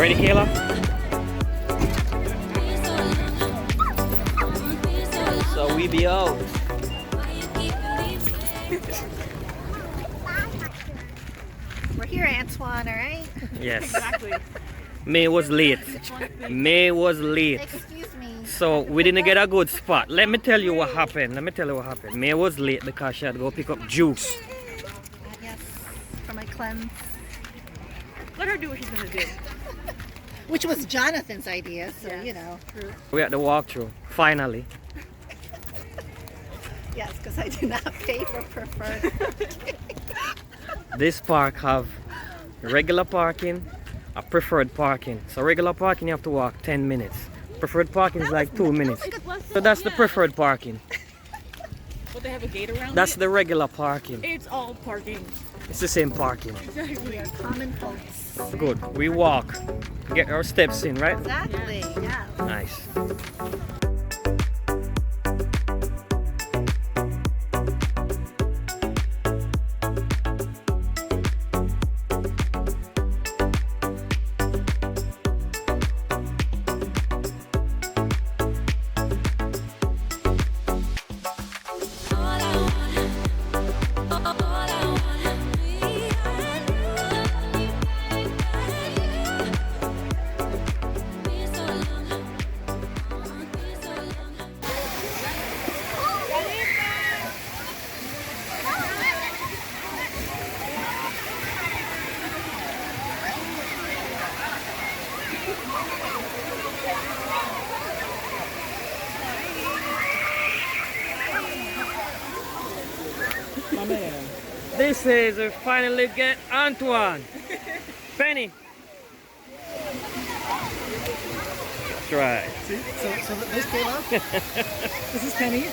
Ready, Kayla? So we be out. We're here, Antoine, alright? Yes. Exactly. May was late. May was late. Excuse me. So we didn't get a good spot. Let me tell you what happened. May was late because she had to go pick up juice. Yes, for my cleanse. Let her do what she's gonna do. Which was Jonathan's idea, so Yes. you know. True. We had to walk through. Finally. Yes, because I do not pay for preferred. This park have regular parking, a preferred parking. So regular parking you have to walk 10 minutes. Preferred parking is like 2 minutes. So that's the preferred parking. But they have a gate around That's it. the regular parking. It's all parking. It's the same parking. Exactly. Common folks. Good. We walk. Get our steps in, right? Exactly, yeah. Nice. This is we finally get Antoine. Penny. That's right. See? So this came up. This is Penny.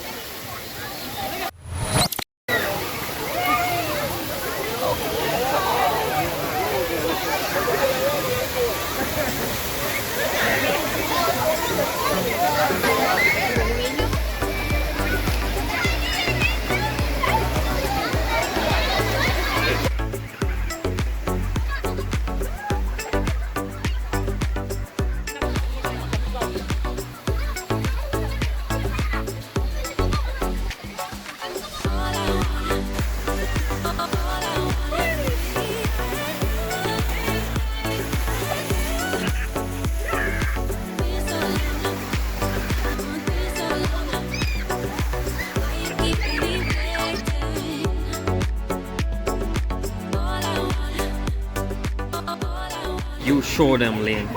You show them, Lynn.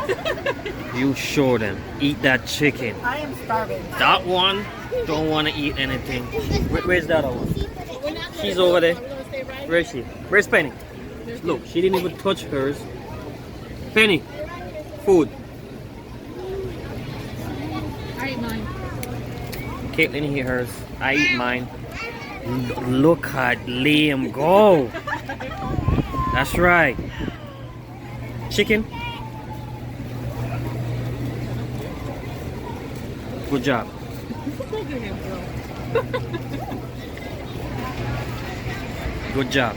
You show them. Eat that chicken. I am starving. That one don't want to eat anything. Where's the other one? She's over there. Where is she? Where's Penny? Look, she didn't even touch hers. Penny, food. I ate mine. Caitlin eat hers. I eat mine. Look at Liam go. That's right. Chicken. Good job. Good job.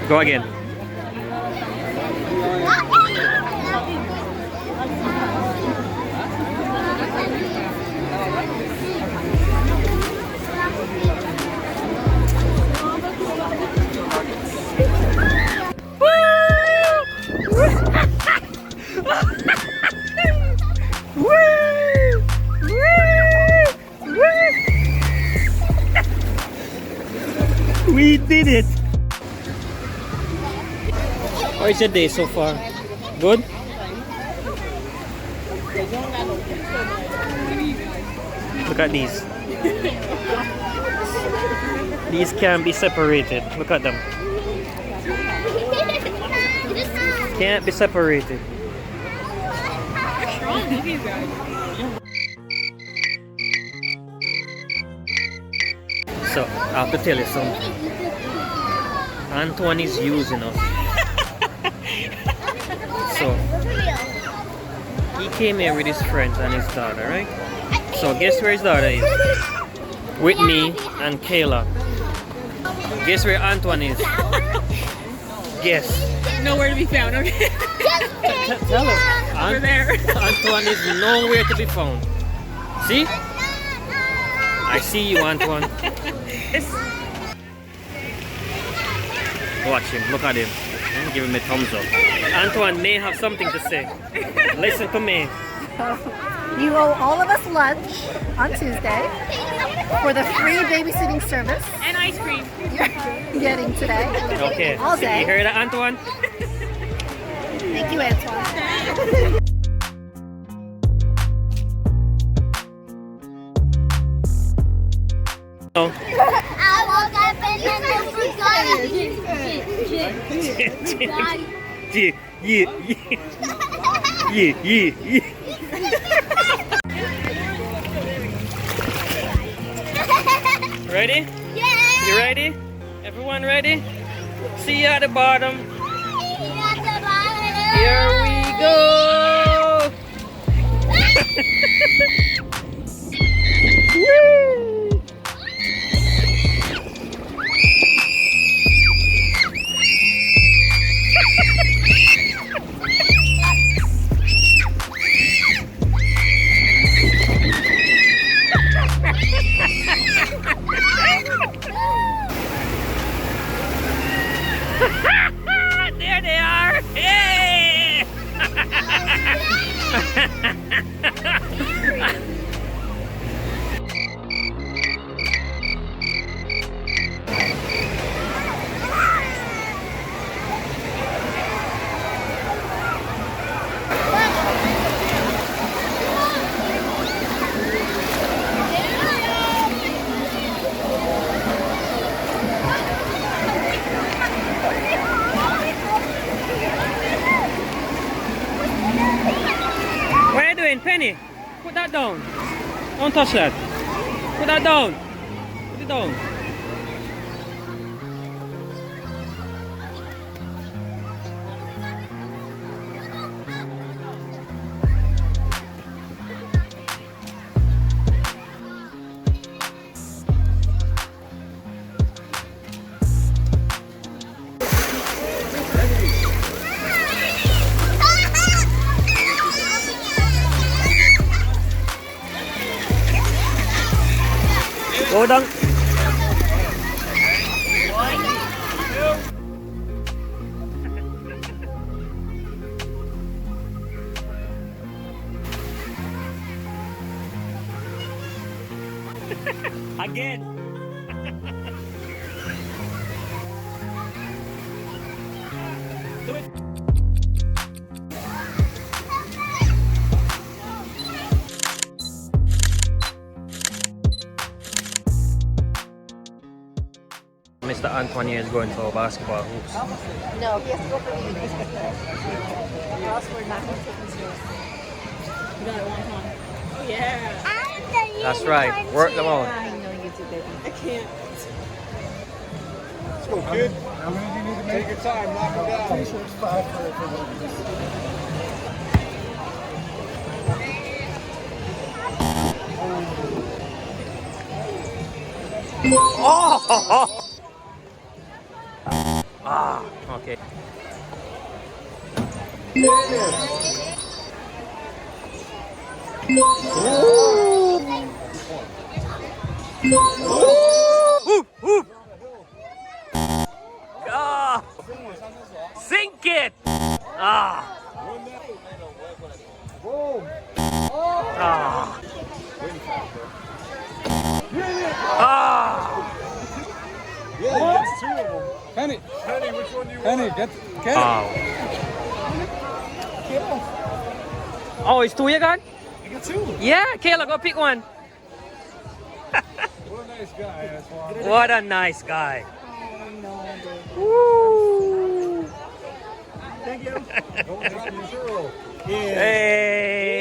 Go again. We did it! How is your day so far? Good? Look at these. These can't be separated. Look at them. Can't be separated. So, I have to tell you something. Antoine is using us. So, he came here with his friends and his daughter, right? So, guess where his daughter is? With me and Kayla. Guess where Antoine is? Guess. Nowhere to be found, okay? Tell her. Over there. Antoine is nowhere to be found. See? I see you, Antoine. Watch him. Look at him. Give him a thumbs up. Antoine may have something to say. Listen to me. You owe all of us lunch on Tuesday for the free babysitting service And ice cream. you're getting today. Okay. All You day. heard that, Antoine? Thank you, Antoine. No. I woke up and then I forgot it. Yeah. Ready? Yeah. You ready? Everyone ready? See you at the bottom. Here we go. Woo! There they are! Hey! What are you doing, Penny? Put that down. Don't touch that. Put that down. Put it down. Go down. Again. Do it. Mr. Antoine is going for basketball hoops. No, he has to go for me. Or else we're not going to take him serious. You got it one time. Oh, yeah. That's right. Work them out. I know you do, baby. I can't. Let's go, kid. Take your time, knock it down. Oh! Ah, okay. Ah, sink it! Ah. Ah. Ah. Yeah, it's 2 of them. Penny, which one do you want? Penny, get Wow. Oh, it's 2 you got? I got 2. Yeah, Kayla, go pick one. What a nice guy, that's why. What a nice guy. Woo. Don't drop your zero. Hey.